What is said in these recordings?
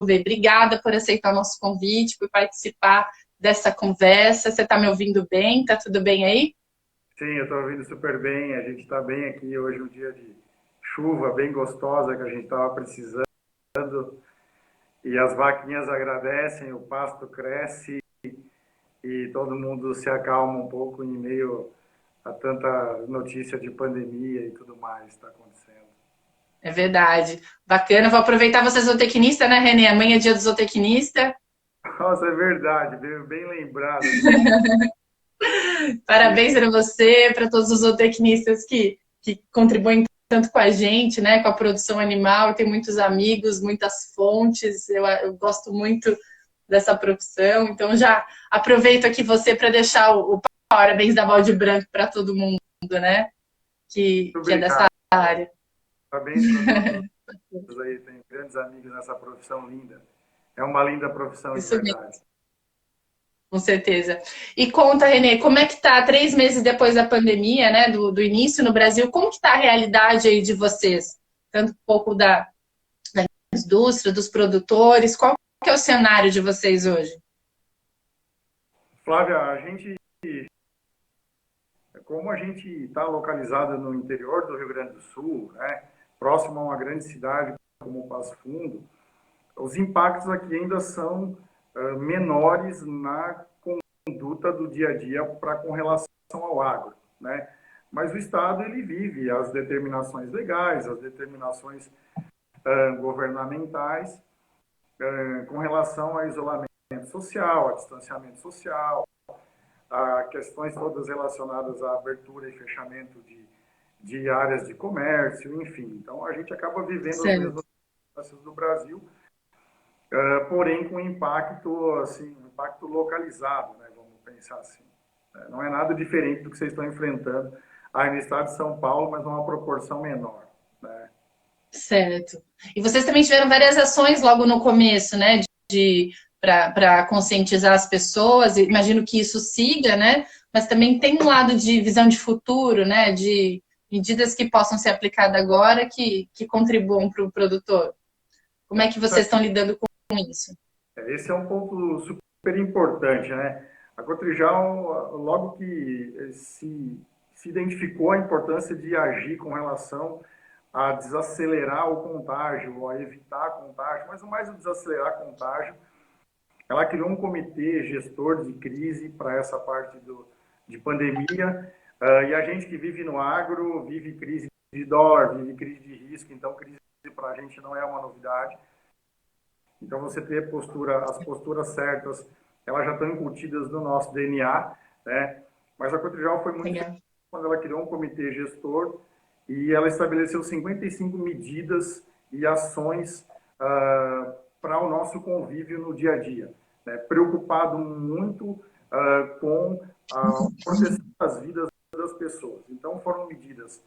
Obrigada por aceitar o nosso convite, por participar dessa conversa. Você está me ouvindo bem? Está tudo bem aí? Sim, eu estou ouvindo super bem. A gente está bem aqui hoje, um dia de chuva bem gostosa que a gente estava precisando. E as vaquinhas agradecem, o pasto cresce e todo mundo se acalma um pouco em meio a tanta notícia de pandemia e tudo mais que está acontecendo. É verdade. Bacana. Vou aproveitar você é zootecnista, né, Renê? Amanhã é dia do zootecnista. Nossa, é verdade, bem lembrado. Parabéns para você, para todos os zootecnistas que contribuem tanto com a gente, né, com a produção animal. Eu tenho muitos amigos, muitas fontes. Eu gosto muito dessa profissão. Então, já aproveito aqui você para deixar o parabéns da Balde Branco para todo mundo, né, Muito que é dessa obrigado. área. Parabéns para todos aí. Tem grandes amigos nessa profissão linda. É uma linda profissão de Isso mesmo. verdade. Com certeza. E conta, Renê, como é que tá 3 meses depois da pandemia, né, do início no Brasil, como que tá a realidade aí de vocês? Tanto um pouco da indústria, dos produtores, qual que é o cenário de vocês hoje? Flávia, como a gente está localizado no interior do Rio Grande do Sul, né, próximo a uma grande cidade como Passo Fundo, os impactos aqui ainda são menores na conduta do dia a dia com relação ao agro, né? Mas o Estado ele vive as determinações legais, as determinações governamentais com relação a isolamento social, a distanciamento social, a questões todas relacionadas à abertura e fechamento de áreas de comércio, enfim. Então, a gente acaba vivendo as Certo. mesmas circunstâncias do Brasil, porém com impacto, assim, um impacto localizado, né, vamos pensar assim. Não é nada diferente do que vocês estão enfrentando aí no estado de São Paulo, mas numa proporção menor, né? Certo. E vocês também tiveram várias ações logo no começo, né? Para conscientizar as pessoas. Imagino que isso siga, né? Mas também tem um lado de visão de futuro, né? De medidas que possam ser aplicadas agora que contribuam para o produtor. Como é que vocês estão lidando com isso? Esse é um ponto super importante, né? A Cotrijal, logo que se identificou a importância de agir com relação a desacelerar o contágio, a evitar contágio, mas o mais o desacelerar contágio, ela criou um comitê gestor de crise para essa parte de pandemia, e a gente que vive no agro, vive crise de dólar, vive crise de risco, então crise para a gente não é uma novidade. Então, você ter as posturas certas, elas já estão incutidas no nosso DNA, né? Mas a Cotrijal foi muito feliz Legal. quando ela criou um comitê gestor e ela estabeleceu 55 medidas e ações para o nosso convívio no dia a dia, né? Preocupado muito com a proteção das vidas das pessoas. Então, foram medidas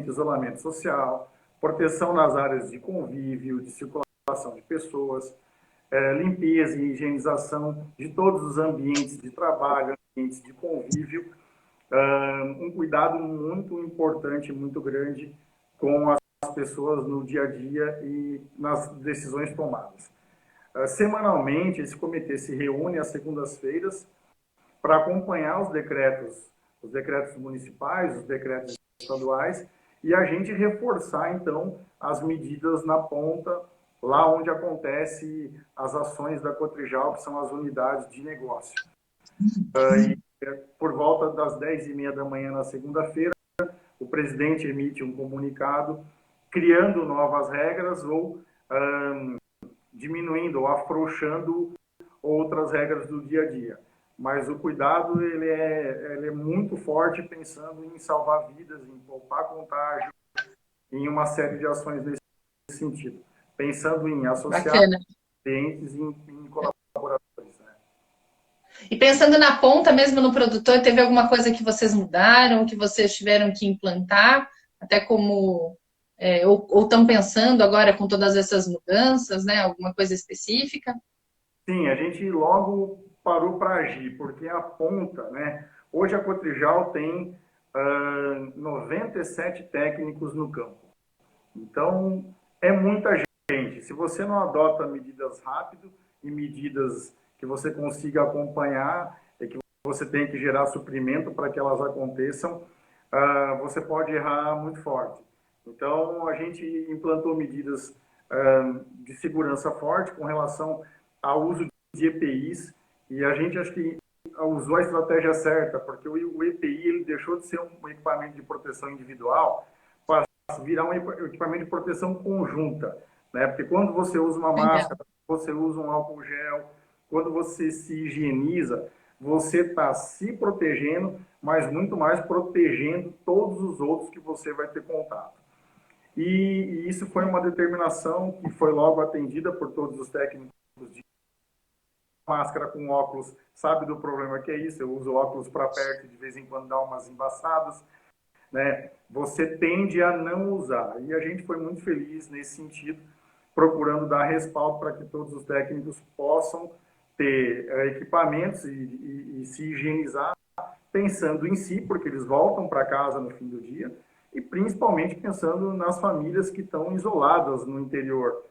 de isolamento social, proteção nas áreas de convívio, de circulação de pessoas, limpeza e higienização de todos os ambientes de trabalho, ambientes de convívio, um cuidado muito importante, muito grande com as pessoas no dia a dia e nas decisões tomadas. Semanalmente, esse comitê se reúne às segundas-feiras para acompanhar os decretos municipais, os decretos estaduais, e a gente reforçar, então, as medidas na ponta, lá onde acontece as ações da Cotrijal, que são as unidades de negócio. Por volta das 10h30 da manhã na segunda-feira, o presidente emite um comunicado criando novas regras ou diminuindo ou afrouxando outras regras do dia a dia. Mas o cuidado ele é muito forte pensando em salvar vidas, em poupar contágio, em uma série de ações nesse sentido. Pensando em associar Bacana. clientes e em colaboradores. Né? E pensando na ponta, mesmo no produtor, teve alguma coisa que vocês mudaram, que vocês tiveram que implantar, até como ou estão pensando agora com todas essas mudanças, né? Alguma coisa específica? Sim, a gente logo parou para agir, porque a ponta, né? Hoje a Cotrijal tem 97 técnicos no campo. Então, é muita Se você não adota medidas rápido e medidas que você consiga acompanhar e que você tem que gerar suprimento para que elas aconteçam, você pode errar muito forte. Então, a gente implantou medidas de segurança forte com relação ao uso de EPIs e a gente acho que usou a estratégia certa, porque o EPI ele deixou de ser um equipamento de proteção individual para virar um equipamento de proteção conjunta, né? Porque quando você usa uma Legal. máscara, você usa um álcool gel, quando você se higieniza, você está se protegendo, mas muito mais protegendo todos os outros que você vai ter contato. E isso foi uma determinação que foi logo atendida por todos os técnicos de máscara com óculos, sabe do problema que é isso, eu uso óculos para perto, de vez em quando dá umas embaçadas, né? Você tende a não usar. E a gente foi muito feliz nesse sentido, procurando dar respaldo para que todos os técnicos possam ter equipamentos e se higienizar, pensando em si, porque eles voltam para casa no fim do dia, e principalmente pensando nas famílias que estão isoladas no interior,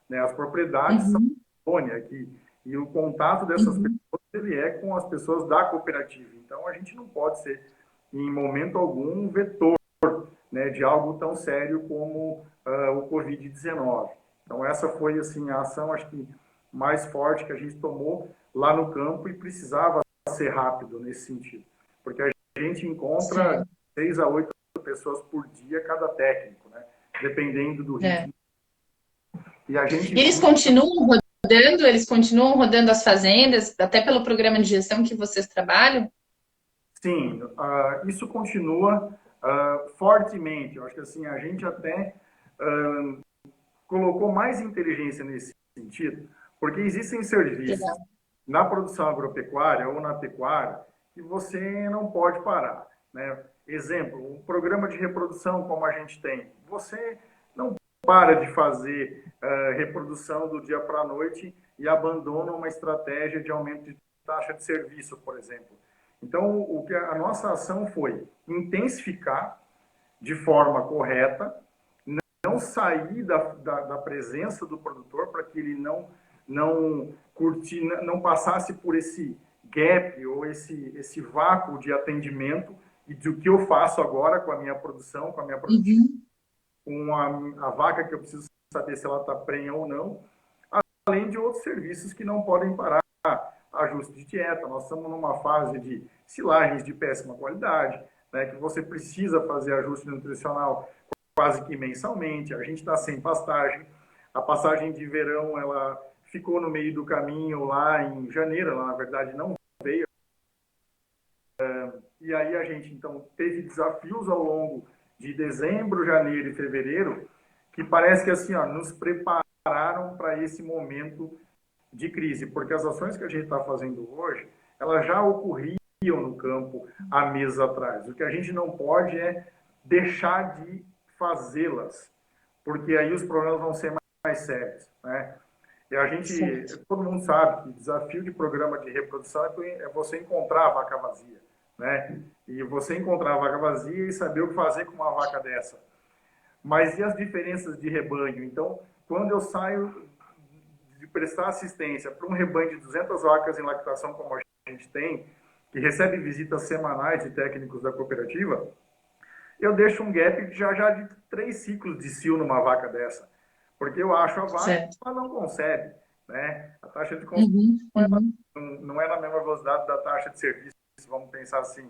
né? As propriedades são Uhum. aqui, e o contato dessas Uhum. pessoas ele é com as pessoas da cooperativa. Então, a gente não pode ser, em momento algum, um vetor, né, de algo tão sério como o Covid-19. Então, essa foi assim, a ação, acho que, mais forte que a gente tomou lá no campo e precisava ser rápido nesse sentido. Porque a gente encontra Sim. 6 a 8 pessoas por dia cada técnico, né, dependendo do É. ritmo. E a gente E eles viu, continuam rodando? Eles continuam rodando as fazendas, até pelo programa de gestão que vocês trabalham? sim, isso continua fortemente. Eu acho que assim, a gente até colocou mais inteligência nesse sentido, porque existem serviços Legal. na produção agropecuária ou na pecuária que você não pode parar, né? Exemplo, um programa de reprodução como a gente tem, você não para de fazer reprodução do dia para a noite e abandona uma estratégia de aumento de taxa de serviço, por exemplo. Então, o que a nossa ação foi intensificar de forma correta, não sair da presença do produtor para que ele não passasse por esse gap ou esse vácuo de atendimento e do que eu faço agora com a minha produção, com a minha produtividade, Uhum. com a vaca que eu preciso saber se ela está prenha ou não, além de outros serviços que não podem parar, ajuste de dieta. Nós estamos numa fase de silagens de péssima qualidade, né, que você precisa fazer ajuste nutricional quase que mensalmente. A gente está sem pastagem. A passagem de verão ela ficou no meio do caminho lá em janeiro, ela na verdade não veio. E aí a gente então teve desafios ao longo de dezembro, janeiro e fevereiro que parece que assim, ó, nos prepararam para esse momento de crise, porque as ações que a gente está fazendo hoje, elas já ocorriam no campo há meses atrás. O que a gente não pode é deixar de fazê-las, porque aí os problemas vão ser mais sérios, né? E a gente, Certo. todo mundo sabe que o desafio de programa de reprodução é você encontrar a vaca vazia, né? E você encontrar a vaca vazia e saber o que fazer com uma vaca dessa. Mas e as diferenças de rebanho? Então, quando eu saio de prestar assistência para um rebanho de 200 vacas em lactação, como a gente tem, que recebe visitas semanais de técnicos da cooperativa, eu deixo um gap já de 3 ciclos de cio numa vaca dessa. Porque eu acho a vaca que Certo. ela não concebe, né? A taxa de consumo Uhum. Uhum. não é na mesma velocidade da taxa de serviço, vamos pensar assim.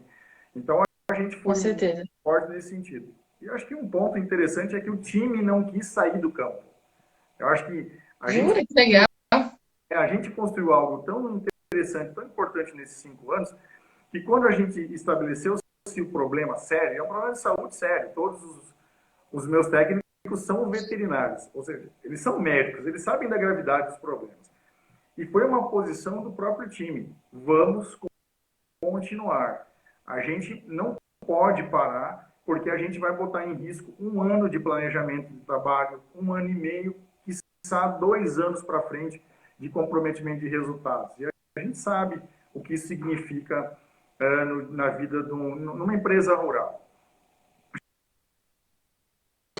Então, a gente Com foi muito certeza. forte nesse sentido. E eu acho que um ponto interessante é que o time não quis sair do campo. Eu acho que a gente Jura que legal? a gente construiu algo tão interessante, tão importante nesses 5 anos, que quando a gente estabeleceu-se o problema sério, é um problema de saúde sério, todos os meus técnicos são veterinários, ou seja, eles são médicos, eles sabem da gravidade dos problemas. E foi uma posição do próprio time. Vamos continuar. A gente não pode parar, porque a gente vai botar em risco um ano de planejamento de trabalho, um ano e meio, quiçá 2 anos para frente de comprometimento de resultados. E a gente sabe o que isso significa na vida numa empresa rural.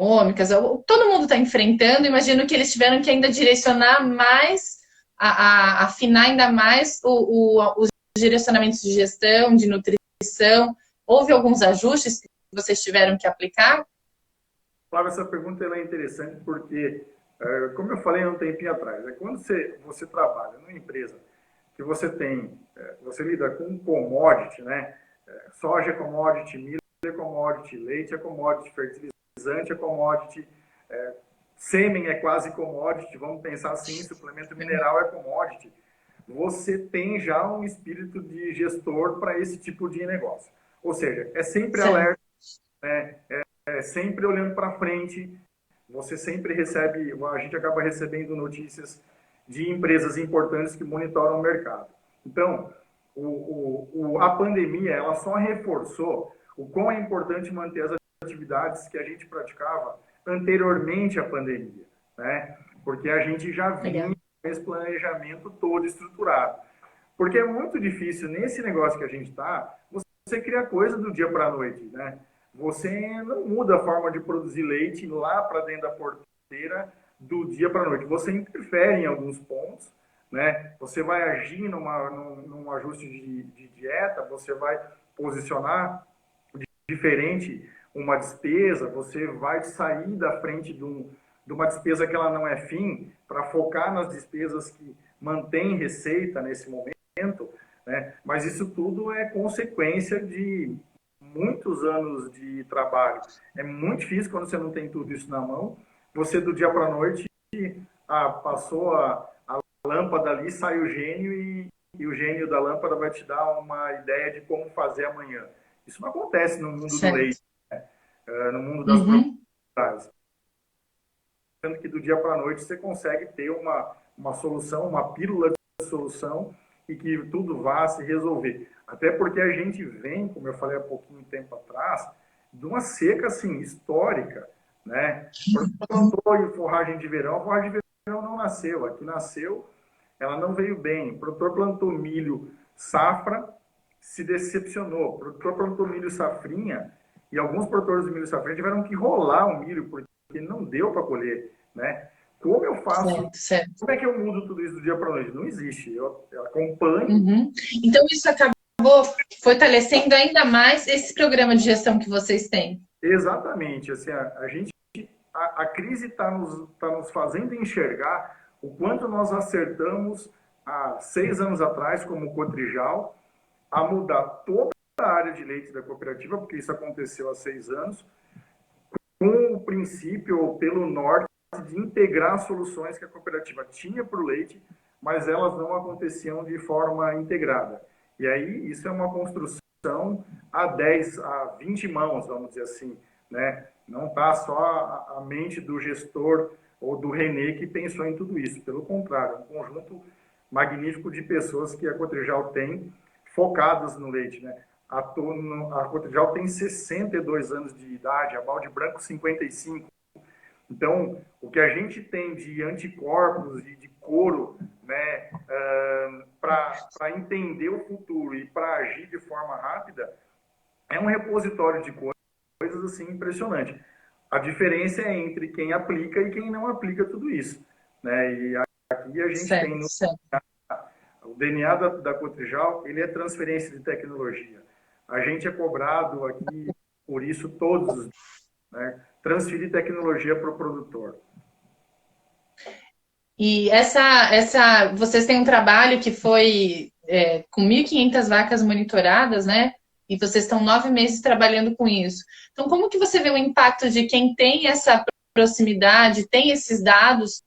econômicas, todo mundo está enfrentando, imagino que eles tiveram que ainda direcionar mais, afinar ainda mais os direcionamentos de gestão, de nutrição. Houve alguns ajustes que vocês tiveram que aplicar? Flávia, essa pergunta é interessante porque, como eu falei há um tempinho atrás, quando você trabalha numa empresa que você lida com commodity, né? Soja é commodity, milho é commodity, leite é commodity, fertilizante é commodity, sêmen é quase commodity, vamos pensar assim, suplemento mineral é commodity. Você tem já um espírito de gestor para esse tipo de negócio. Ou seja, é sempre alerta, né? Sempre olhando para frente. Você sempre recebe, a gente acaba recebendo notícias de empresas importantes que monitoram o mercado. Então, a pandemia ela só reforçou o quão é importante manter as atividades que a gente praticava anteriormente à pandemia, né? Porque a gente já vinha com esse planejamento todo estruturado. Porque é muito difícil, nesse negócio que a gente está, você criar coisa do dia para a noite, né? Você não muda a forma de produzir leite lá para dentro da porteira do dia para a noite. Você interfere em alguns pontos, né? Você vai agir num ajuste de dieta, você vai posicionar diferente uma despesa, você vai sair da frente de uma despesa que ela não é fim para focar nas despesas que mantêm receita nesse momento, né? Mas isso tudo é consequência de muitos anos de trabalho. É muito difícil quando você não tem tudo isso na mão. Você do dia para a noite passou a lâmpada ali, sai o gênio e o gênio da lâmpada vai te dar uma ideia de como fazer amanhã. Isso não acontece no mundo do leite, né? No mundo das propriedades. Tanto que do dia para a noite você consegue ter uma solução, uma pílula de solução e que tudo vá se resolver. Até porque a gente vem, como eu falei há pouquinho tempo atrás, de uma seca assim, histórica, né? Plantou em forragem de verão, a forragem de verão não nasceu. Aqui nasceu, ela não veio bem. O produtor plantou milho safra, se decepcionou. O produtor plantou milho safrinha e alguns produtores de milho safrinha tiveram que rolar o milho porque não deu para colher, né? Como eu faço? Como é que eu mudo tudo isso do dia para a noite? Não existe. Eu acompanho. Então isso acabou fortalecendo ainda mais esse programa de gestão que vocês têm. Exatamente. Assim, a crise está nos fazendo enxergar o quanto nós acertamos há 6 anos atrás, como Cotrijal, a mudar toda a área de leite da cooperativa, porque isso aconteceu há 6 anos, com o princípio, ou pelo norte, de integrar soluções que a cooperativa tinha para o leite, mas elas não aconteciam de forma integrada. E aí, isso é uma construção a 10, a 20 mãos, vamos dizer assim, né? Não está só a mente do gestor ou do René que pensou em tudo isso. Pelo contrário, é um conjunto magnífico de pessoas que a Cotrijal tem focadas no leite, né? A Cotrijal tem 62 anos de idade, a Balde Branco 55. Então, o que a gente tem de anticorpos e de couro, né, para entender o futuro e para agir de forma rápida, é um repositório de coisas assim impressionante. A diferença é entre quem aplica e quem não aplica tudo isso, né? E aqui a gente tem o DNA da Cotrijal, ele é transferência de tecnologia. A gente é cobrado aqui por isso todos os dias, né? Transferir tecnologia para o produtor. E vocês têm um trabalho que foi com 1.500 vacas monitoradas, né? E vocês estão 9 meses trabalhando com isso. Então, como que você vê o impacto de quem tem essa proximidade, tem esses dados,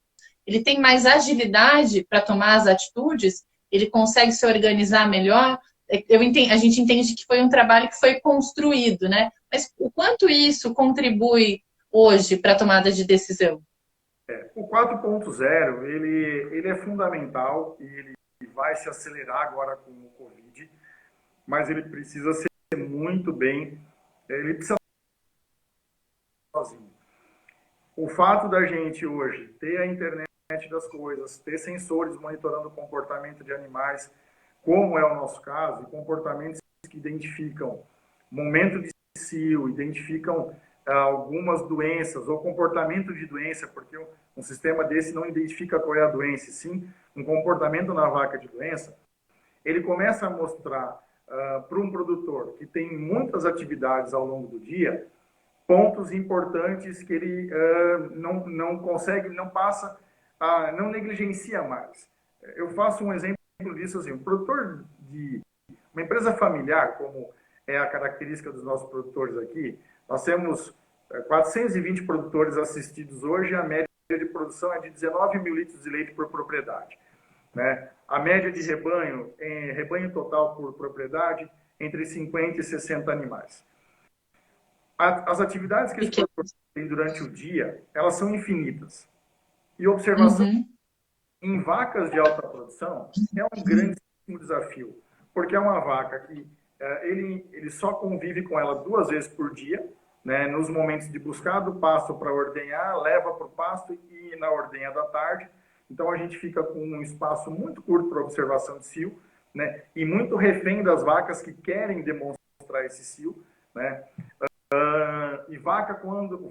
ele tem mais agilidade para tomar as atitudes? Ele consegue se organizar melhor? A gente entende que foi um trabalho que foi construído, né? Mas o quanto isso contribui hoje para a tomada de decisão? O 4.0, ele é fundamental e ele vai se acelerar agora com o Covid, mas ele precisa ser muito bem, ele precisa sozinho. O fato da gente hoje ter a internet das coisas, ter sensores monitorando o comportamento de animais, como é o nosso caso, e comportamentos que identificam momento de cio, identificam algumas doenças ou comportamento de doença, porque um sistema desse não identifica qual é a doença, sim um comportamento na vaca de doença, ele começa a mostrar para um produtor que tem muitas atividades ao longo do dia, pontos importantes que ele não consegue, não passa, não negligencia mais. Eu faço um exemplo disso assim, um produtor de uma empresa familiar, como é a característica dos nossos produtores aqui, nós temos 420 produtores assistidos hoje, a média de produção é de 19 mil litros de leite por propriedade. Né? A média de rebanho, rebanho total por propriedade, entre 50 e 60 animais. As atividades que esse produtor tem durante o dia, elas são infinitas. E observação em vacas de alta produção é um grandíssimo desafio, porque é uma vaca que ele só convive com ela 2 vezes por dia, né, nos momentos de buscar do pasto para ordenhar, leva para o pasto e na ordenha da tarde. Então a gente fica com um espaço muito curto para observação de cio, né, e muito refém das vacas que querem demonstrar esse cio, né. E vaca quando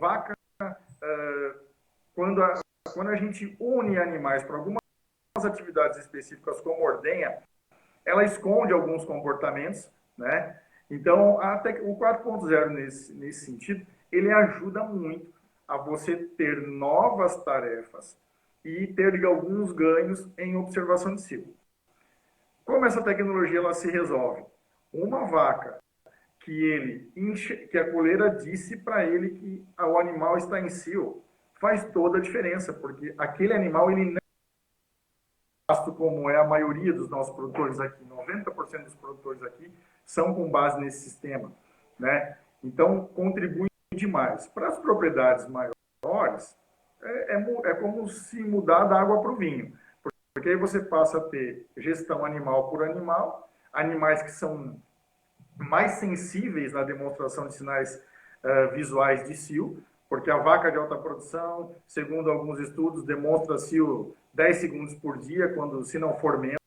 a gente une animais para algumas atividades específicas como ordenha, ela esconde alguns comportamentos, né? Então, até o 4.0 nesse sentido, ele ajuda muito a você ter novas tarefas e ter alguns ganhos em observação de cio. Como essa tecnologia ela se resolve? Uma vaca que a coleira disse para ele que o animal está em cio, faz toda a diferença, porque aquele animal ele não como é a maioria dos nossos produtores aqui, 90% dos produtores aqui são com base nesse sistema, né? Então, contribui demais. Para as propriedades maiores, é como se mudar da água para o vinho, porque aí você passa a ter gestão animal por animal, animais que são mais sensíveis na demonstração de sinais visuais de cio, porque a vaca de alta produção, segundo alguns estudos, demonstra cio 10 segundos por dia, quando se não for menos.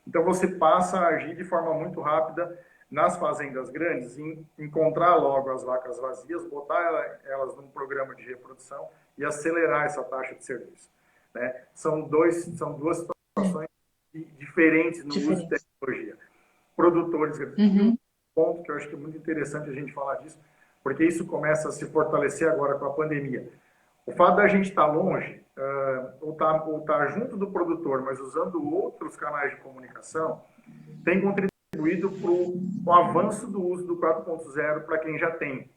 Então você passa a agir de forma muito rápida nas fazendas grandes, em encontrar logo as vacas vazias, botar elas num programa de reprodução e acelerar essa taxa de serviço. Né? São duas situações diferentes no uso de tecnologia. Produtores, ponto que eu acho que é muito interessante a gente falar disso, porque isso começa a se fortalecer agora com a pandemia. O fato da gente estar longe, ou estar junto do produtor, mas usando outros canais de comunicação, tem contribuído para o avanço do uso do 4.0 para quem já tem.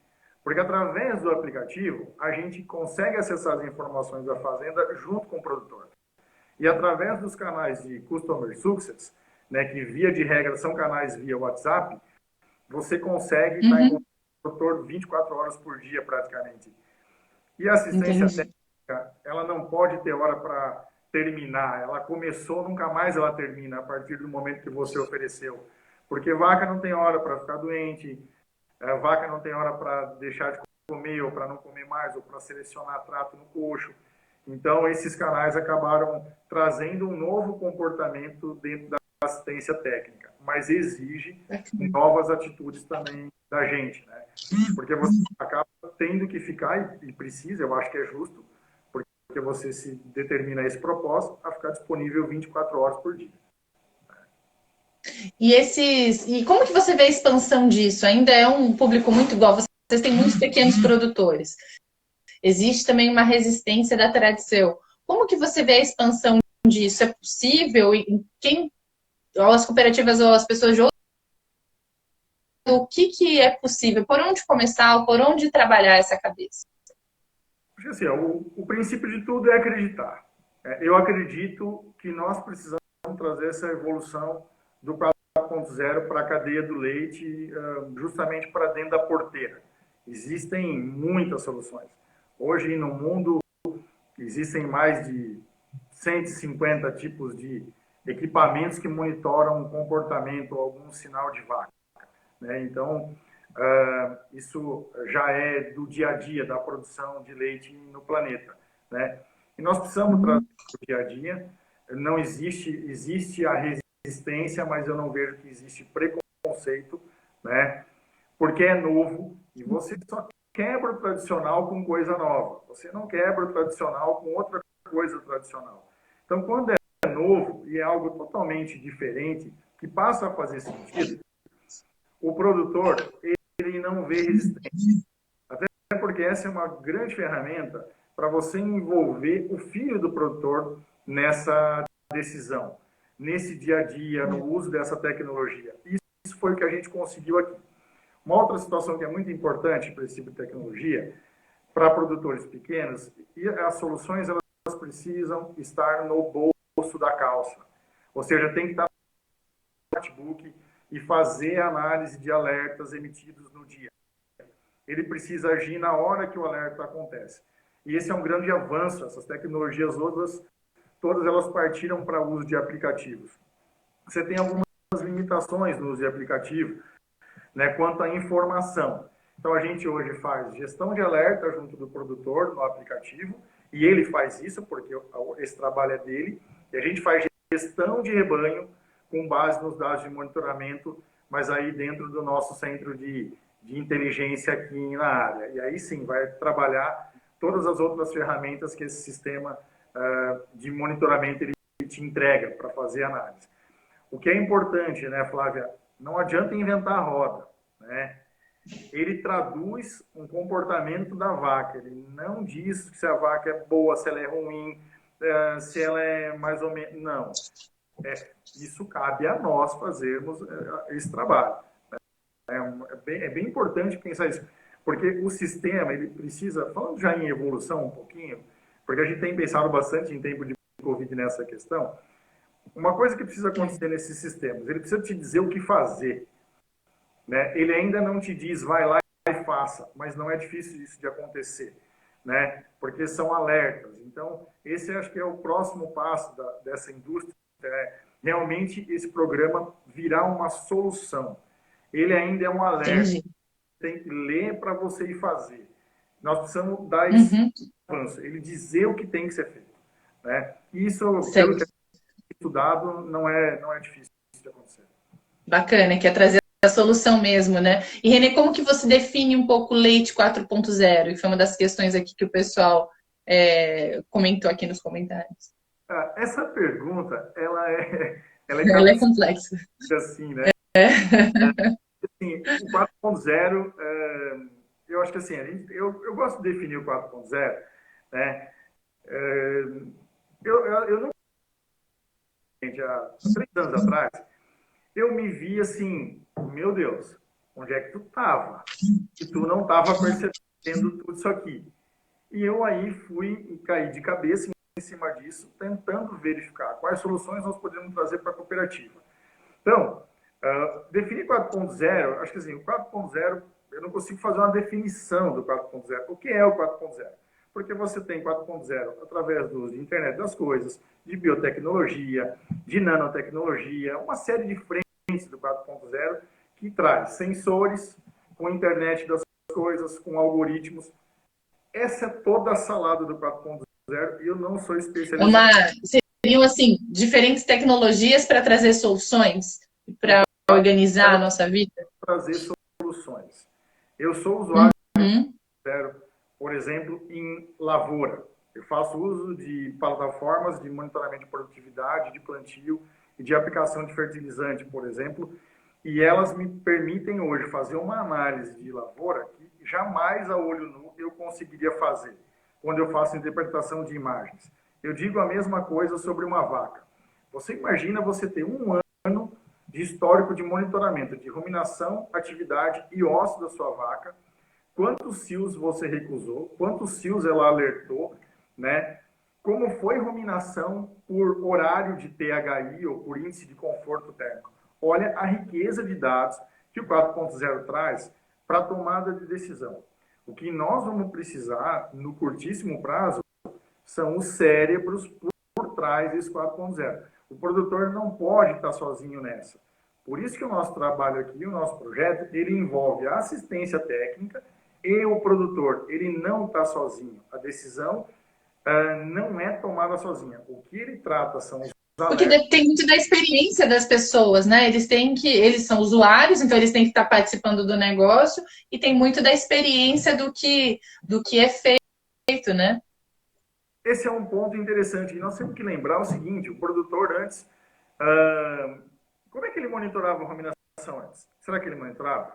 Porque através do aplicativo, a gente consegue acessar as informações da fazenda junto com o produtor. E através dos canais de Customer Success, né, que via de regra são canais via WhatsApp, você consegue estar em contato com o produtor 24 horas por dia praticamente. E a assistência técnica, ela não pode ter hora para terminar. Ela começou, nunca mais ela termina a partir do momento que você ofereceu. Porque vaca não tem hora para ficar doente, vaca não tem hora para deixar de comer ou para não comer mais, ou para selecionar trato no coxo. Então, esses canais acabaram trazendo um novo comportamento dentro da assistência técnica, mas exige novas atitudes também da gente, né? Porque você acaba tendo que ficar, e precisa, eu acho que é justo, porque você se determina esse propósito, a ficar disponível 24 horas por dia. E como que você vê a expansão disso? Ainda é um público muito igual, vocês têm muitos pequenos produtores. Existe também uma resistência da tradição. Como que você vê a expansão disso? É possível? E ou as cooperativas ou as pessoas de o que é possível? Por onde começar? Ou por onde trabalhar essa cabeça? Porque, assim, o princípio de tudo é acreditar. Eu acredito que nós precisamos trazer essa evolução do 4.0 para a cadeia do leite, justamente para dentro da porteira. Existem muitas soluções. Hoje, no mundo, existem mais de 150 tipos de equipamentos que monitoram o comportamento ou algum sinal de vaca. Né? Então, isso já é do dia a dia da produção de leite no planeta. Né? E nós precisamos trazer para o dia a dia. Não existe a resistência, mas eu não vejo que existe preconceito, né? Porque é novo e você só quebra o tradicional com coisa nova. Você não quebra o tradicional com outra coisa tradicional. Então, quando é novo e é algo totalmente diferente, que passa a fazer sentido, o produtor, ele não vê resistência. Até porque essa é uma grande ferramenta para você envolver o filho do produtor nessa decisão, nesse dia a dia, no uso dessa tecnologia. Isso foi o que a gente conseguiu aqui. Uma outra situação que é muito importante para esse tipo de tecnologia, para produtores pequenos, e as soluções elas precisam estar no bolso da calça. Ou seja, tem que estar no notebook e fazer análise de alertas emitidos no dia. Ele precisa agir na hora que o alerta acontece. E esse é um grande avanço. Essas tecnologias outras, todas elas partiram para o uso de aplicativos. Você tem algumas limitações no uso de aplicativo, né, quanto à informação. Então, a gente hoje faz gestão de alerta junto do produtor no aplicativo, e ele faz isso porque esse trabalho é dele, e a gente faz gestão de rebanho com base nos dados de monitoramento, mas aí dentro do nosso centro de inteligência aqui na área. E aí sim, vai trabalhar todas as outras ferramentas que esse sistema de monitoramento ele te entrega para fazer análise. O que é importante, né, Flávia? Não adianta inventar a roda, né? Ele traduz um comportamento da vaca. Ele não diz se a vaca é boa, se ela é ruim, se ela é mais ou menos... Não. Isso cabe a nós fazermos esse trabalho. É bem importante pensar isso. Porque o sistema, ele precisa... Falando já em evolução um pouquinho, porque a gente tem pensado bastante em tempo de Covid nessa questão, uma coisa que precisa acontecer nesses sistemas, ele precisa te dizer o que fazer. Né? Ele ainda não te diz, vai lá e faça, mas não é difícil isso de acontecer, né? Porque são alertas. Então, esse acho que é o próximo passo dessa indústria, realmente esse programa virar uma solução. Ele ainda é um alerta, Entendi. tem que ler para você ir fazer. Nós precisamos dar esse avanço, ele dizer o que tem que ser feito. Né? Isso, pelo que é estudado, não é difícil de acontecer. Bacana, que é trazer a solução mesmo, né? E, Renê, como que você define um pouco o leite 4.0? Que foi uma das questões aqui que o pessoal comentou aqui nos comentários. Essa pergunta, ela é Ela é complexa. assim, né? Assim, o 4.0, eu acho que assim, eu gosto de definir o 4.0, né? Eu não, gente, há 3 anos atrás, eu me vi assim, meu Deus, onde é que tu estava? E tu não estava percebendo tudo isso aqui. E eu aí fui e caí de cabeça em cima disso, tentando verificar quais soluções nós podemos trazer para a cooperativa. Então, definir 4.0, acho que assim, o 4.0, eu não consigo fazer uma definição do 4.0. O que é o 4.0? Porque você tem 4.0 através do uso de internet das coisas, de biotecnologia, de nanotecnologia, uma série de frentes do 4.0 que traz sensores com internet das coisas, com algoritmos. Essa é toda a salada do 4.0 e eu não sou especialista. Seriam, assim, diferentes tecnologias para trazer soluções, para organizar a nossa vida? Trazer soluções. Eu sou usuário, por exemplo, em lavoura. Eu faço uso de plataformas de monitoramento de produtividade, de plantio e de aplicação de fertilizante, por exemplo, e elas me permitem hoje fazer uma análise de lavoura que jamais a olho nu eu conseguiria fazer quando eu faço interpretação de imagens. Eu digo a mesma coisa sobre uma vaca. Você imagina você ter um ano de histórico de monitoramento de ruminação, atividade e osso da sua vaca, quantos cios você recusou, quantos cios ela alertou, né? Como foi ruminação por horário de THI ou por índice de conforto térmico. Olha a riqueza de dados que o 4.0 traz para a tomada de decisão. O que nós vamos precisar no curtíssimo prazo são os cérebros por trás desse 4.0. O produtor não pode estar sozinho nessa. Por isso que o nosso trabalho aqui, o nosso projeto, ele envolve a assistência técnica e o produtor. Ele não está sozinho. A decisão não é tomada sozinha. O que ele trata são os Porque alertas. tem muito da experiência das pessoas, né? Eles são usuários, então eles têm que estar participando do negócio e tem muito da experiência do que é feito, né? Esse é um ponto interessante. E nós temos que lembrar o seguinte: o produtor antes, como é que ele monitorava a ruminação antes? Será que ele monitorava?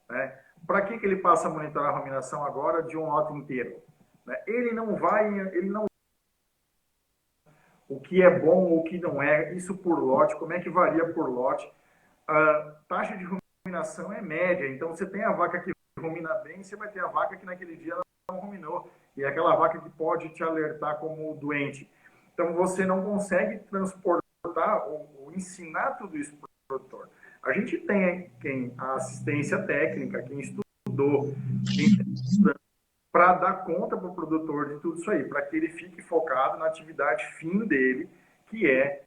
Né? Para que ele passa a monitorar a ruminação agora de um lote inteiro? Né? Ele não o que é bom ou o que não é, isso por lote, como é que varia por lote. A taxa de ruminação é média, então você tem a vaca que rumina bem, você vai ter a vaca que naquele dia ela não ruminou, e é aquela vaca que pode te alertar como doente. Então você não consegue transportar ou ensinar tudo isso para o produtor. A gente tem a assistência técnica, quem estudou, quem está estudando, para dar conta para o produtor de tudo isso aí, para que ele fique focado na atividade fim dele, que é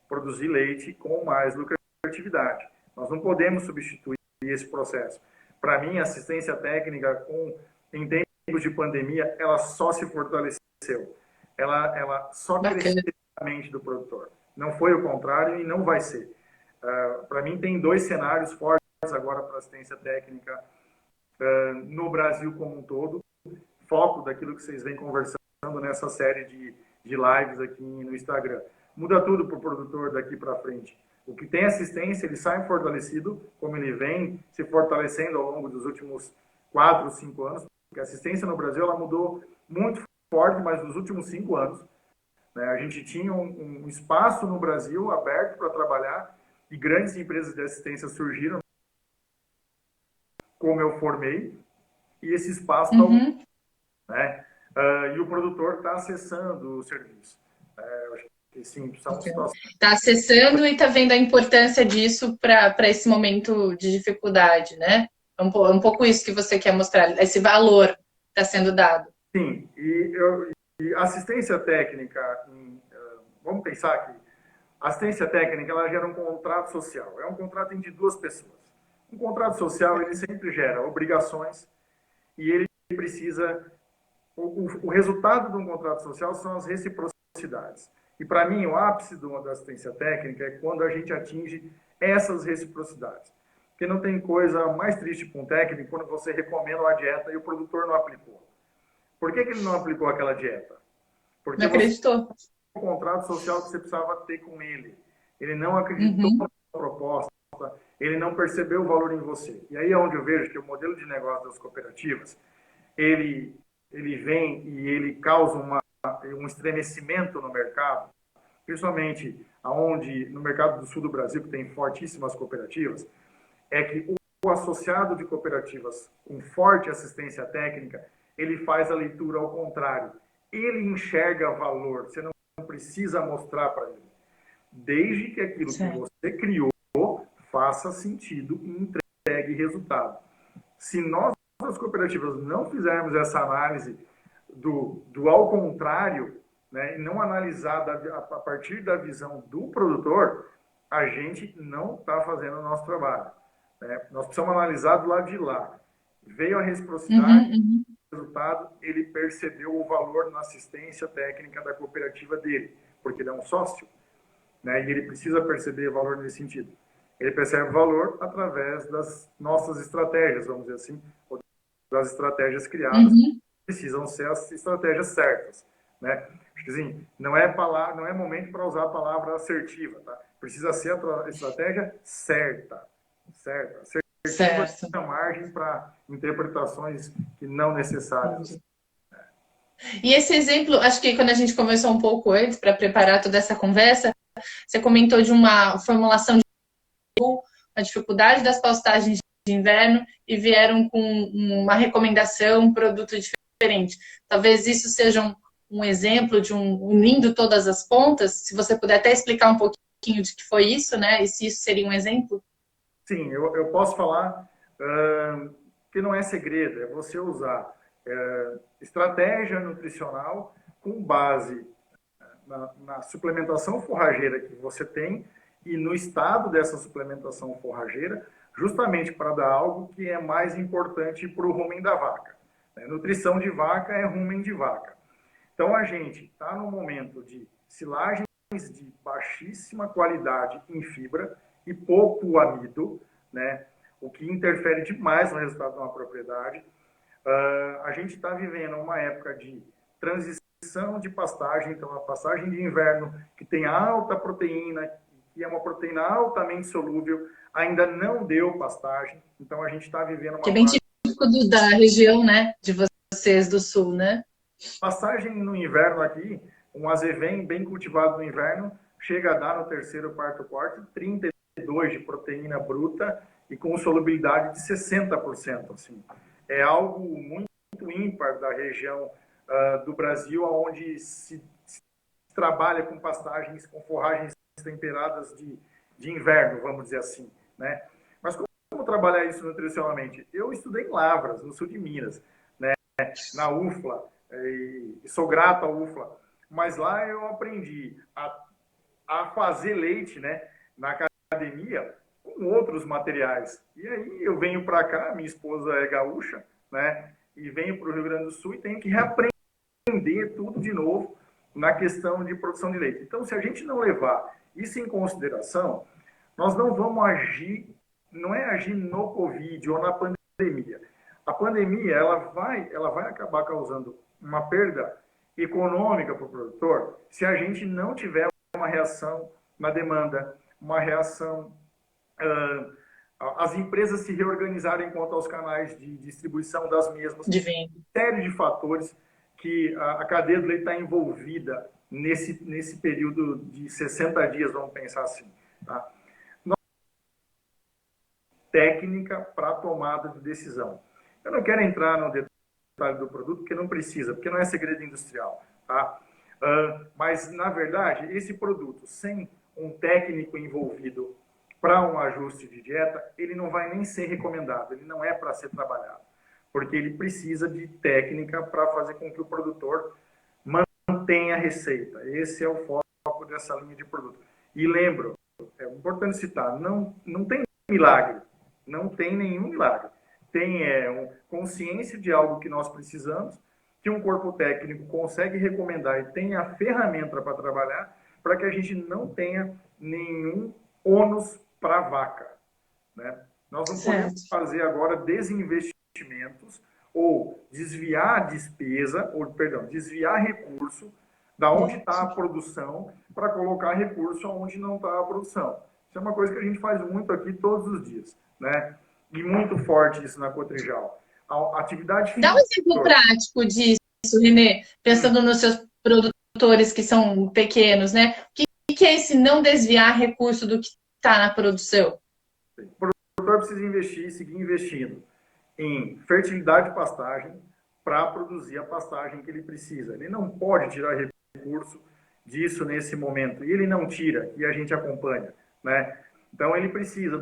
produzir leite com mais lucratividade. Nós não podemos substituir esse processo. Para mim, a assistência técnica em tempos de pandemia, ela só se fortaleceu. Ela só cresceu a mente do produtor. Não foi o contrário e não vai ser. Para mim, tem dois cenários fortes agora para assistência técnica no Brasil como um todo. Foco daquilo que vocês vêm conversando nessa série de lives aqui no Instagram. Muda tudo para o produtor daqui para frente. O que tem assistência, ele sai fortalecido, como ele vem se fortalecendo ao longo dos últimos 4, 5 anos. Porque a assistência no Brasil ela mudou muito forte, mas nos últimos 5 anos. Né, a gente tinha um espaço no Brasil aberto para trabalhar e grandes empresas de assistência surgiram, como eu formei, e esse espaço está né? E o produtor está acessando o serviço. Acho que sim, são situações. Está acessando e está vendo a importância disso para esse momento de dificuldade, né? É um pouco isso que você quer mostrar, esse valor está sendo dado. Sim, e assistência técnica, vamos pensar aqui, assistência técnica ela gera um contrato social, é um contrato entre duas pessoas. Um contrato social ele sempre gera obrigações e ele precisa o resultado de um contrato social são as reciprocidades. E para mim, o ápice da assistência técnica é quando a gente atinge essas reciprocidades. Porque não tem coisa mais triste para um técnico quando você recomenda uma dieta e o produtor não aplicou. Por que ele não aplicou aquela dieta? Porque Não acreditou. Você tem um contrato social que você precisava ter com ele. Ele não acreditou na proposta, ele não percebeu o valor em você. E aí é onde eu vejo que o modelo de negócio das cooperativas, ele vem e ele causa um estremecimento no mercado, principalmente aonde no mercado do sul do Brasil, que tem fortíssimas cooperativas, é que o associado de cooperativas com forte assistência técnica, ele faz a leitura ao contrário. Ele enxerga valor, você não precisa mostrar para ele. Desde que aquilo que você criou faça sentido e entregue resultado. Se nós as cooperativas não fizermos essa análise do ao contrário, né, e não analisar a partir da visão do produtor, a gente não está fazendo o nosso trabalho. Né? Nós precisamos analisar do lado de lá. Veio a reciprocidade, resultado, ele percebeu o valor na assistência técnica da cooperativa dele, porque ele é um sócio, né, e ele precisa perceber valor nesse sentido. Ele percebe valor através das nossas estratégias, vamos dizer assim, das estratégias criadas, precisam ser as estratégias certas, né? Acho que assim, não é momento para usar a palavra assertiva, tá? Precisa ser a estratégia certa. Assertiva tem margem para interpretações que não necessárias. E esse exemplo, acho que quando a gente conversou um pouco antes, para preparar toda essa conversa, você comentou de uma formulação de a dificuldade das pastagens de inverno e vieram com uma recomendação, um produto diferente. Talvez isso seja um exemplo de unindo todas as pontas. Se você puder até explicar um pouquinho de que foi isso, né? E se isso seria um exemplo? Sim, eu posso falar que não é segredo, é você usar estratégia nutricional com base na suplementação forrageira que você tem e no estado dessa suplementação forrageira, justamente para dar algo que é mais importante para o rumen da vaca. Nutrição de vaca é rumen de vaca. Então, a gente está no momento de silagem de baixíssima qualidade em fibra e pouco amido, né? O que interfere demais no resultado de uma propriedade. A gente está vivendo uma época de transição de pastagem, então a pastagem de inverno, que tem alta proteína, que é uma proteína altamente solúvel, ainda não deu pastagem, então a gente está vivendo Que é uma bem fase... típico da região, né? De vocês do sul, né? Pastagem no inverno aqui, um azevém bem cultivado no inverno, chega a dar no terceiro, quarto corte 32 de proteína bruta e com solubilidade de 60%. Assim. É algo muito ímpar da região do Brasil, onde se trabalha com pastagens, com forragens temperadas de inverno, vamos dizer assim. Né? Mas como trabalhar isso nutricionalmente? Eu estudei em Lavras, no sul de Minas, né? Na UFLA, e sou grato à UFLA, mas lá eu aprendi a fazer leite, né, na academia com outros materiais. E aí eu venho para cá, minha esposa é gaúcha, né, e venho para o Rio Grande do Sul e tenho que reaprender tudo de novo na questão de produção de leite. Então, se a gente não levar isso em consideração, nós não vamos agir, não é agir no Covid ou na pandemia. A pandemia ela vai acabar causando uma perda econômica para o produtor se a gente não tiver uma reação na demanda, uma reação, as empresas se reorganizarem quanto aos canais de distribuição das mesmas, De venda. série de fatores que a cadeia do leite está envolvida nesse período de 60 dias, vamos pensar assim. Tá? Técnica para tomada de decisão. Eu não quero entrar no detalhe do produto, porque não precisa, porque não é segredo industrial. Tá? Mas, na verdade, esse produto, sem um técnico envolvido para um ajuste de dieta, ele não vai nem ser recomendado, ele não é para ser trabalhado, porque ele precisa de técnica para fazer com que o produtor mantenha a receita. Esse é o foco dessa linha de produto. E lembro, é importante citar, não tem milagre, não tem nenhum milagre. Tem consciência de algo que nós precisamos, que um corpo técnico consegue recomendar e tem a ferramenta para trabalhar, para que a gente não tenha nenhum ônus para a vaca. Né? Nós não podemos fazer agora desinvestimentos ou desviar despesa, ou perdão, desviar recurso da onde está a produção para colocar recurso onde não está a produção. Isso é uma coisa que a gente faz muito aqui todos os dias, né? E muito forte isso na Cotrijal. A atividade Dá um exemplo prático disso, Renê, pensando nos seus produtores que são pequenos, né? O que é esse não desviar recurso do que está na produção? O produtor precisa seguir investindo em fertilidade de pastagem para produzir a pastagem que ele precisa. Ele não pode tirar recurso disso nesse momento. E ele não tira, e a gente acompanha. Né? Então, ele precisa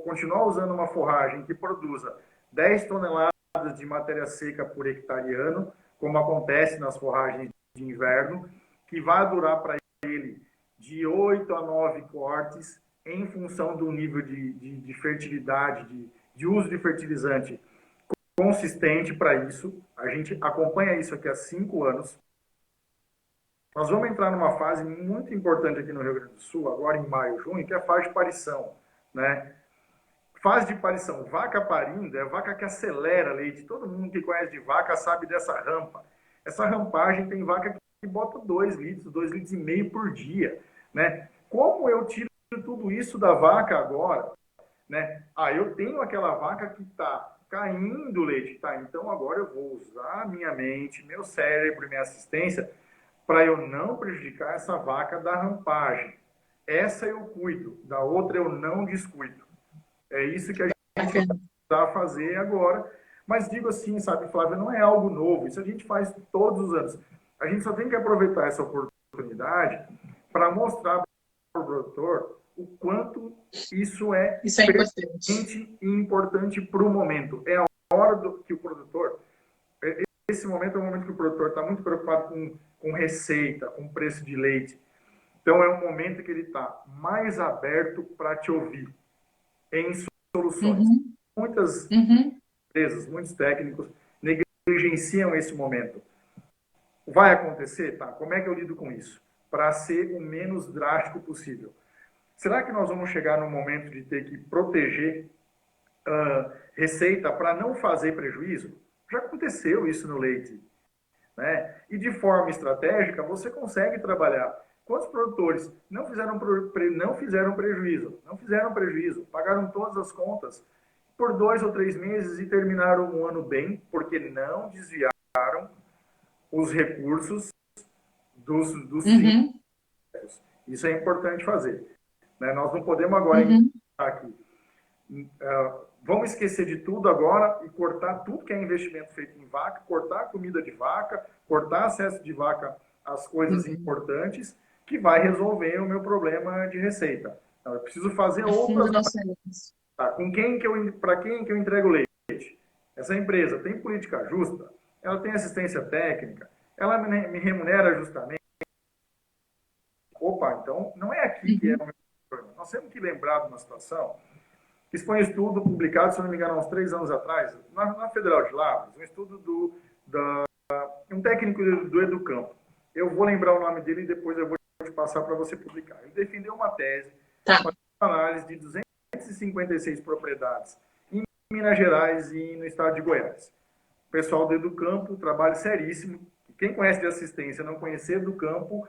continuar usando uma forragem que produza 10 toneladas de matéria seca por hectare ano, como acontece nas forragens de inverno, que vai durar para ele de 8 a 9 cortes, em função do nível de fertilidade, de uso de fertilizante consistente para isso. A gente acompanha isso aqui há 5 anos. Nós vamos entrar numa fase muito importante aqui no Rio Grande do Sul, agora em maio, junho, que é a fase de parição. Né? Fase de parição, vaca parindo é a vaca que acelera leite. Todo mundo que conhece de vaca sabe dessa rampa. Essa rampagem tem vaca que bota 2 litros, 2,5 litros por dia. Né? Como eu tiro tudo isso da vaca agora? Né? Eu tenho aquela vaca que está caindo leite. Tá, então agora eu vou usar minha mente, meu cérebro, minha assistência para eu não prejudicar essa vaca da rampagem. Essa eu cuido, da outra eu não descuido. É isso que a gente vai precisar fazer agora. Mas digo assim, sabe, Flávia, não é algo novo. Isso a gente faz todos os anos. A gente só tem que aproveitar essa oportunidade para mostrar para o produtor o quanto isso é importante e importante para o momento. É a hora que o produtor... Esse momento é o momento que o produtor está muito preocupado com receita, com preço de leite. Então, é um momento que ele está mais aberto para te ouvir em soluções. Muitas empresas, muitos técnicos negligenciam esse momento. Vai acontecer? Tá. Como é que eu lido com isso? para ser o menos drástico possível. Será que nós vamos chegar no momento de ter que proteger receita para não fazer prejuízo? Já aconteceu isso no leite, né? E de forma estratégica você consegue trabalhar. Quantos produtores não fizeram prejuízo, pagaram todas as contas por 2 ou 3 meses e terminaram um ano bem, porque não desviaram os recursos dos Uhum. Isso é importante fazer, né? Nós não podemos agora Uhum. aqui. Vamos esquecer de tudo agora e cortar tudo que é investimento feito em vaca, cortar a comida de vaca, cortar acesso de vaca às coisas Uhum. importantes, que vai resolver o meu problema de receita. Então, eu preciso fazer No fundo, outras. não sabemos. Tá? Para quem que eu entrego leite? Essa empresa tem política justa? Ela tem assistência técnica? Ela me remunera justamente? Opa, então não é aqui que é o Uhum. meu problema. Nós temos que lembrar de uma situação. Isso foi um estudo publicado, se não me engano, há uns 3 anos atrás, na Federal de Lavras, um estudo um técnico do Educampo. Eu vou lembrar o nome dele e depois eu vou te passar para você publicar. Ele defendeu uma tese, Tá. uma análise de 256 propriedades em Minas Gerais e no estado de Goiás. O pessoal do Educampo, trabalho seríssimo. Quem conhece de assistência não conhecer do campo,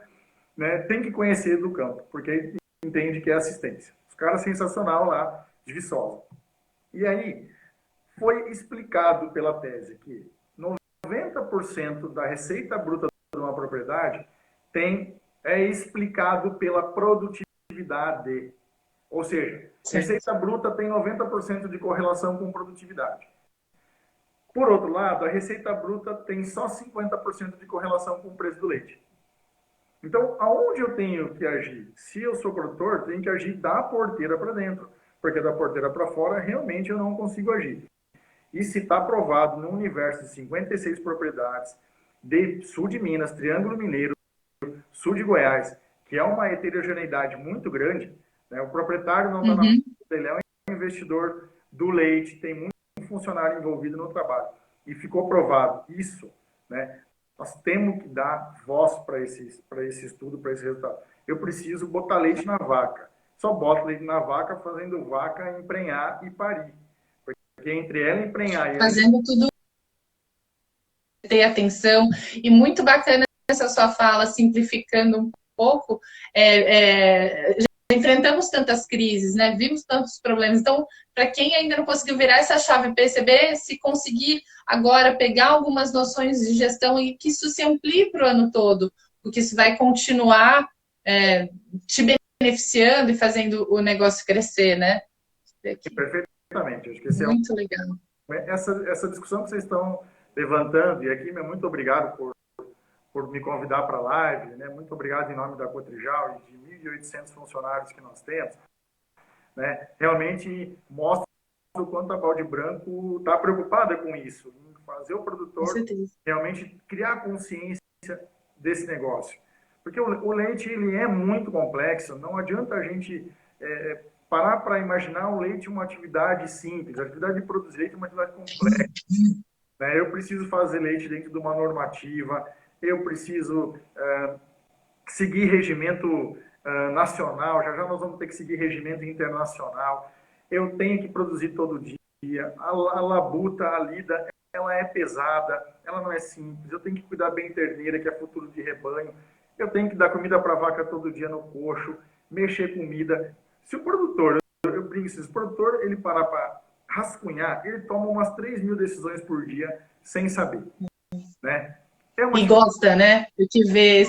né, tem que conhecer do campo, porque entende que é assistência. Os caras sensacional lá, de Viçosa. E aí, foi explicado pela tese que 90% da receita bruta de uma propriedade é explicado pela produtividade. Ou seja, Certo. receita bruta tem 90% de correlação com produtividade. Por outro lado, a receita bruta tem só 50% de correlação com o preço do leite. Então, aonde eu tenho que agir? Se eu sou produtor, tenho que agir da porteira para dentro, porque da porteira para fora realmente eu não consigo agir. E se está provado no universo de 56 propriedades de sul de Minas, Triângulo Mineiro, sul de Goiás, que é uma heterogeneidade muito grande, né? O proprietário não está na Uhum. ele é um investidor do leite, tem muito funcionário envolvido no trabalho. E ficou provado isso, né? Nós temos que dar voz para esse estudo, para esse resultado. Eu preciso botar leite na vaca. Só boto leite na vaca fazendo vaca emprenhar e parir. Porque entre ela emprenhar e ela Fazendo tudo, ter atenção. E muito bacana essa sua fala, simplificando um pouco. Já enfrentamos tantas crises, né? Vimos tantos problemas. Então, para quem ainda não conseguiu virar essa chave, perceber, se conseguir agora pegar algumas noções de gestão e que isso se amplie para o ano todo, porque isso vai continuar te beneficiando e fazendo o negócio crescer, né? perfeitamente. Acho que Muito legal. essa discussão que vocês estão levantando, e aqui, muito obrigado por me convidar para a live, né? Muito obrigado em nome da Cotrijal e de 1.800 funcionários que nós temos, né? Realmente mostra o quanto a Balde Branco está preocupada com isso, em fazer o Com produtor certeza. realmente criar consciência desse negócio. Porque o leite ele é muito complexo, não adianta a gente parar para imaginar o leite uma atividade simples. A atividade de produzir leite é uma atividade complexa, né? Eu preciso fazer leite dentro de uma normativa, eu preciso seguir regimento nacional, já já nós vamos ter que seguir regimento internacional, eu tenho que produzir todo dia, a labuta, a lida, ela é pesada, ela não é simples, eu tenho que cuidar bem da terneira, que é futuro de rebanho, eu tenho que dar comida para a vaca todo dia no coxo, mexer comida. Se o produtor, eu brinco, se o produtor ele parar para rascunhar, ele toma umas 3.000 decisões por dia sem saber, né? É uma E gosta, né? De ver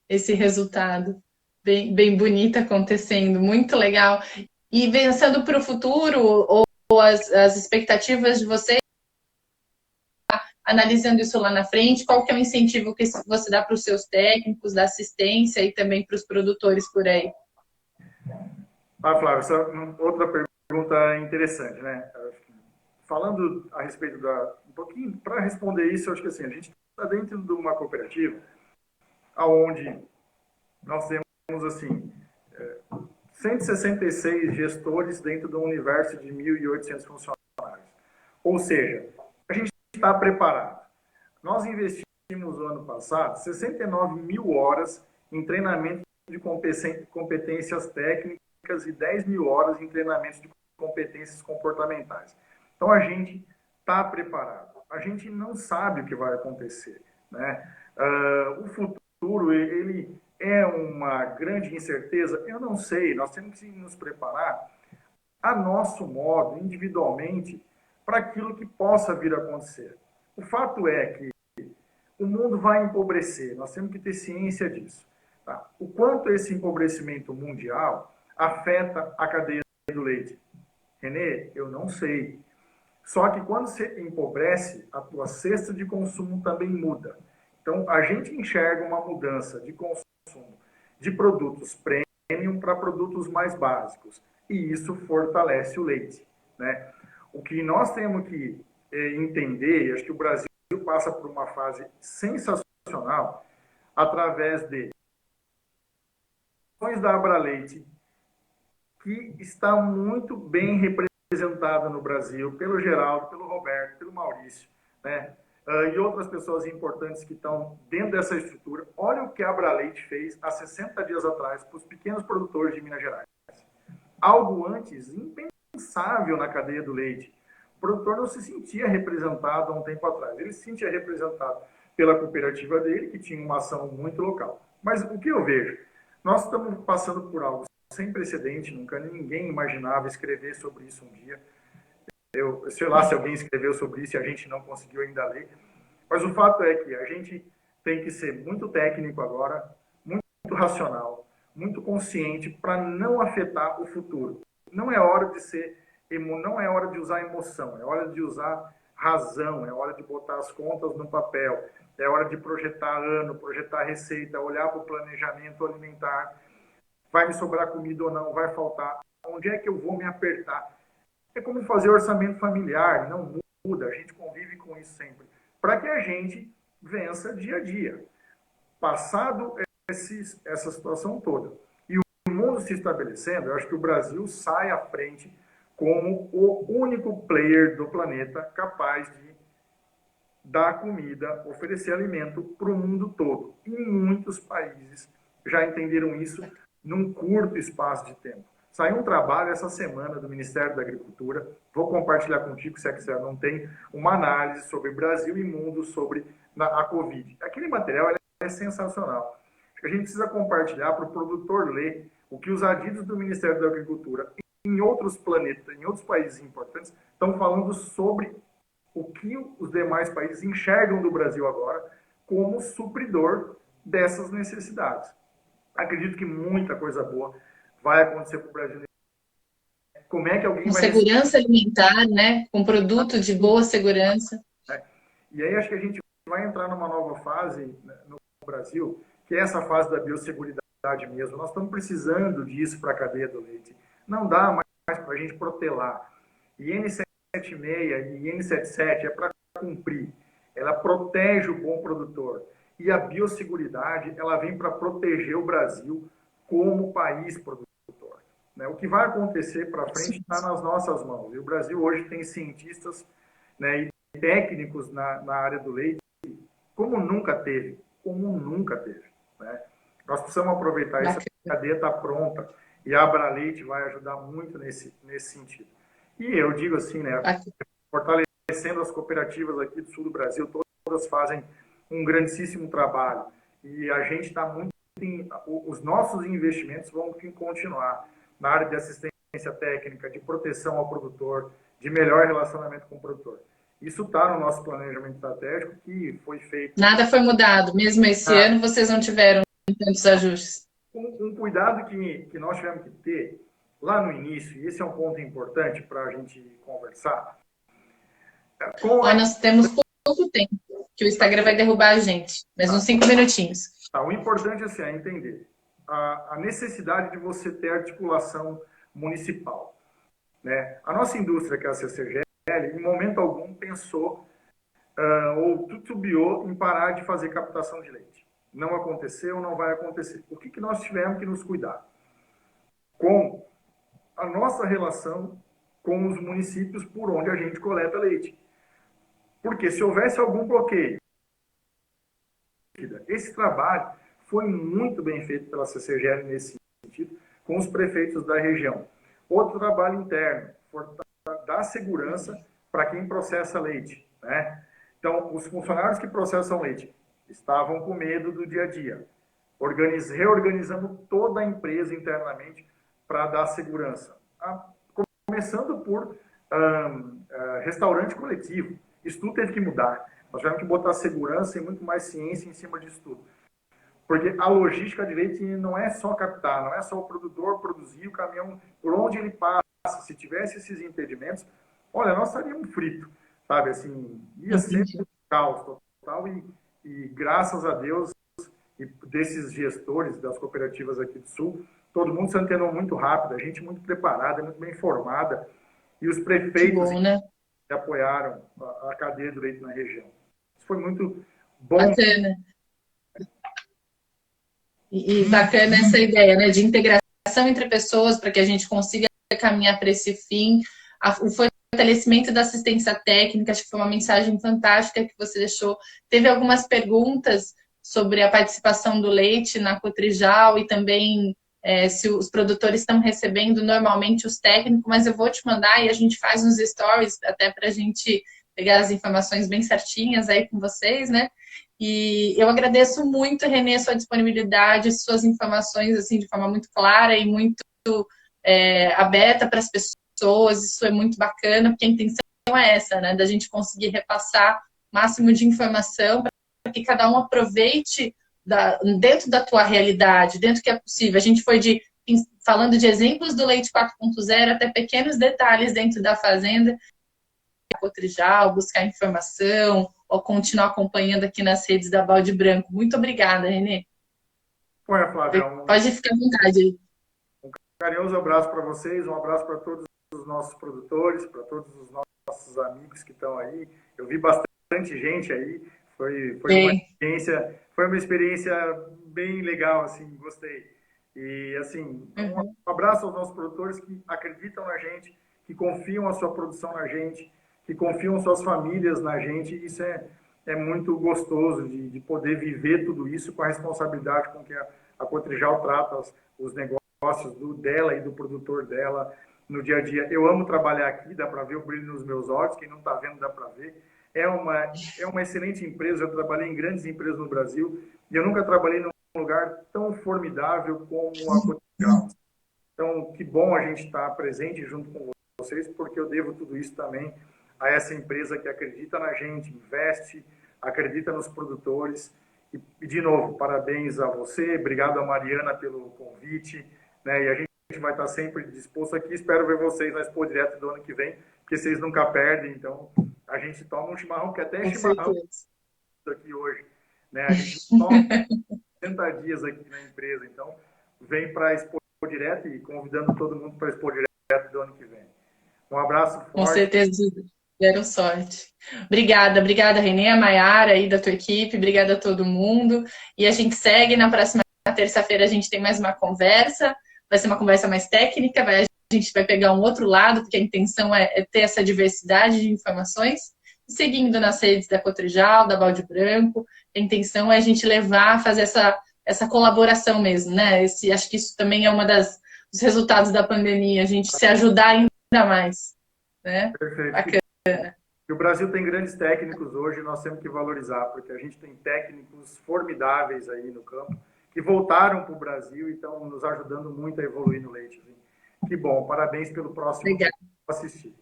esse resultado bem bonito acontecendo, muito legal. E pensando para o futuro, ou as expectativas de você, analisando isso lá na frente, qual que é o incentivo que você dá para os seus técnicos, da assistência e também para os produtores por aí? Flávio, essa outra pergunta interessante, né? Falando a respeito um pouquinho, para responder isso, eu acho que assim, a gente está dentro de uma cooperativa onde nós temos, assim, 166 gestores dentro do universo de 1.800 funcionários. Ou seja, a gente está preparado. Nós investimos no ano passado 69 mil horas em treinamento de competências técnicas e 10 mil horas em treinamentos de competências comportamentais. Então, a gente está preparado. A gente não sabe o que vai acontecer, né? O futuro, ele é uma grande incerteza? Eu não sei. Nós temos que nos preparar a nosso modo, individualmente, para aquilo que possa vir a acontecer. O fato é que o mundo vai empobrecer, nós temos que ter ciência disso. Tá? O quanto esse empobrecimento mundial afeta a cadeia do leite? Renê, eu não sei. Só que quando você empobrece, a tua cesta de consumo também muda. Então, a gente enxerga uma mudança de consumo de produtos premium para produtos mais básicos. E isso fortalece o leite, né? O que nós temos que entender, acho que o Brasil passa por uma fase sensacional através de ações da Abraleite, que está muito bem representada no Brasil pelo Geraldo, pelo Roberto, pelo Maurício, né? E outras pessoas importantes que estão dentro dessa estrutura. Olha o que a Abraleite fez há 60 dias atrás para os pequenos produtores de Minas Gerais. Algo antes impensável na cadeia do leite. O produtor não se sentia representado há um tempo atrás. Ele se sentia representado pela cooperativa dele, que tinha uma ação muito local. Mas o que eu vejo? Nós estamos passando por algo sem precedente, nunca ninguém imaginava escrever sobre isso um dia. Eu sei lá se alguém escreveu sobre isso e a gente não conseguiu ainda ler. Mas o fato é que a gente tem que ser muito técnico agora, muito racional, muito consciente para não afetar o futuro. Não é hora de ser, não é hora de usar emoção, é hora de usar razão, é hora de botar as contas no papel, é hora de projetar ano, projetar receita, olhar para o planejamento alimentar. Vai me sobrar comida ou não? Vai faltar? Onde é que eu vou me apertar? É como fazer orçamento familiar, não muda, a gente convive com isso sempre. Para que a gente vença dia a dia. Passado essa situação toda e o mundo se estabelecendo, eu acho que o Brasil sai à frente como o único player do planeta capaz de dar comida, oferecer alimento para o mundo todo. E muitos países já entenderam isso num curto espaço de tempo. Saiu um trabalho essa semana do Ministério da Agricultura, vou compartilhar contigo, se é quiser, não tem, uma análise sobre Brasil e mundo sobre a Covid. Aquele material é sensacional. A gente precisa compartilhar para o produtor ler o que os adidos do Ministério da Agricultura em outros planetas, em outros países importantes, estão falando sobre o que os demais países enxergam do Brasil agora como supridor dessas necessidades. Acredito que muita coisa boa vai acontecer para o Brasil. Como é que alguém com vai... segurança alimentar, né? Com produto de boa segurança. E aí acho que a gente vai entrar numa nova fase no Brasil, que é essa fase da biosseguridade mesmo. Nós estamos precisando disso para a cadeia do leite. Não dá mais para a gente protelar. E N76 e N77 é para cumprir. Ela protege o bom produtor. E a biosseguridade, ela vem para proteger o Brasil como país produtor. Né? O que vai acontecer para frente está nas nossas mãos. E o Brasil hoje tem cientistas, né, e técnicos na área do leite como nunca teve. Né? Nós precisamos aproveitar isso, a cadeia está pronta. E a Abraleite vai ajudar muito nesse sentido. E eu digo assim, né, fortalecendo as cooperativas aqui do sul do Brasil, todas fazem um grandíssimo trabalho. E a gente está muito... os nossos investimentos vão continuar na área de assistência técnica, de proteção ao produtor, de melhor relacionamento com o produtor. Isso está no nosso planejamento estratégico, que foi feito... Nada foi mudado. Mesmo esse ano, vocês não tiveram tantos ajustes. Um cuidado que nós tivemos que ter lá no início, e esse é um ponto importante para a gente conversar... Nós temos pouco tempo, que o Instagram vai derrubar a gente. Mas uns 5 minutinhos. O importante assim, é entender a necessidade de você ter articulação municipal. Né? A nossa indústria, que é a CCGL, em momento algum pensou ou titubeou em parar de fazer captação de leite. Não aconteceu, não vai acontecer. O que nós tivemos que nos cuidar? Com a nossa relação com os municípios por onde a gente coleta leite. Porque se houvesse algum bloqueio, esse trabalho foi muito bem feito pela CCGL nesse sentido, com os prefeitos da região. Outro trabalho interno, dar segurança para quem processa leite, né? Então, os funcionários que processam leite estavam com medo do dia a dia, reorganizando toda a empresa internamente para dar segurança. Começando por restaurante coletivo. Isso tudo teve que mudar. Nós tivemos que botar segurança e muito mais ciência em cima disso tudo. Porque a logística de leite não é só captar, não é só o produtor produzir o caminhão por onde ele passa. Se tivesse esses impedimentos, olha, nós estaríamos fritos, sabe? Assim, ia ser um caos total e graças a Deus e desses gestores das cooperativas aqui do Sul, todo mundo se antenou muito rápido, a gente muito preparada, muito bem informada, e os prefeitos bom, né? que apoiaram a cadeia do leite na região. Isso foi muito bom. Bacana. E bacana essa ideia, né, de integração entre pessoas para que a gente consiga caminhar para esse fim. O fortalecimento da assistência técnica, acho que foi uma mensagem fantástica que você deixou. Teve algumas perguntas sobre a participação do leite na Cotrijal e também se os produtores estão recebendo normalmente os técnicos, mas eu vou te mandar e a gente faz uns stories até para a gente pegar as informações bem certinhas aí com vocês, né? E eu agradeço muito, Renê, sua disponibilidade, suas informações assim de forma muito clara e muito aberta para as pessoas. Isso é muito bacana, porque a intenção é essa, né? Da gente conseguir repassar o máximo de informação para que cada um aproveite dentro da tua realidade, dentro do que é possível. A gente foi falando de exemplos do Leite 4.0 até pequenos detalhes dentro da fazenda, Cotrijal, buscar informação ou continuar acompanhando aqui nas redes da Balde Branco. Muito obrigada, Renê. Olha, Flávia, pode ficar à vontade. Um carinhoso abraço para vocês, um abraço para todos os nossos produtores, para todos os nossos amigos que estão aí. Eu vi bastante gente aí, foi uma experiência bem legal, assim, gostei. E, assim, um abraço aos nossos produtores que acreditam na gente, que confiam a sua produção na gente, que confiam suas famílias na gente. Isso é muito gostoso de poder viver tudo isso com a responsabilidade com que a Cotrijal trata os negócios dela e do produtor dela no dia a dia. Eu amo trabalhar aqui, dá para ver o brilho nos meus olhos, quem não está vendo dá para ver. É uma excelente empresa, eu trabalhei em grandes empresas no Brasil e eu nunca trabalhei num lugar tão formidável como a Cotrijal. Então, que bom a gente estar presente junto com vocês, porque eu devo tudo isso também a essa empresa que acredita na gente, investe, acredita nos produtores. E de novo, parabéns a você, obrigado a Mariana pelo convite, né? E a gente vai estar sempre disposto aqui. Espero ver vocês na Expo Direto do ano que vem, porque vocês nunca perdem. Então, a gente toma um chimarrão, que até chimarrão aqui hoje, né? A gente toma 60 dias aqui na empresa. Então, vem para a Expo Direto e convidando todo mundo para a Expo Direto do ano que vem. Um abraço forte. Com certeza, deram sorte. Obrigada, Renê, a Maiara aí da tua equipe, obrigada a todo mundo. E a gente segue na próxima terça-feira, a gente tem mais uma conversa, vai ser uma conversa mais técnica, a gente vai pegar um outro lado, porque a intenção é ter essa diversidade de informações. Seguindo nas redes da Cotrijal, da Balde Branco, a intenção é a gente fazer essa colaboração mesmo, né? Acho que isso também é dos resultados da pandemia, a gente se ajudar ainda mais, né? Perfeito. Bacana. E o Brasil tem grandes técnicos hoje, nós temos que valorizar, porque a gente tem técnicos formidáveis aí no campo, que voltaram para o Brasil e estão nos ajudando muito a evoluir no leite. Assim. Que bom, parabéns pelo próximo assistir.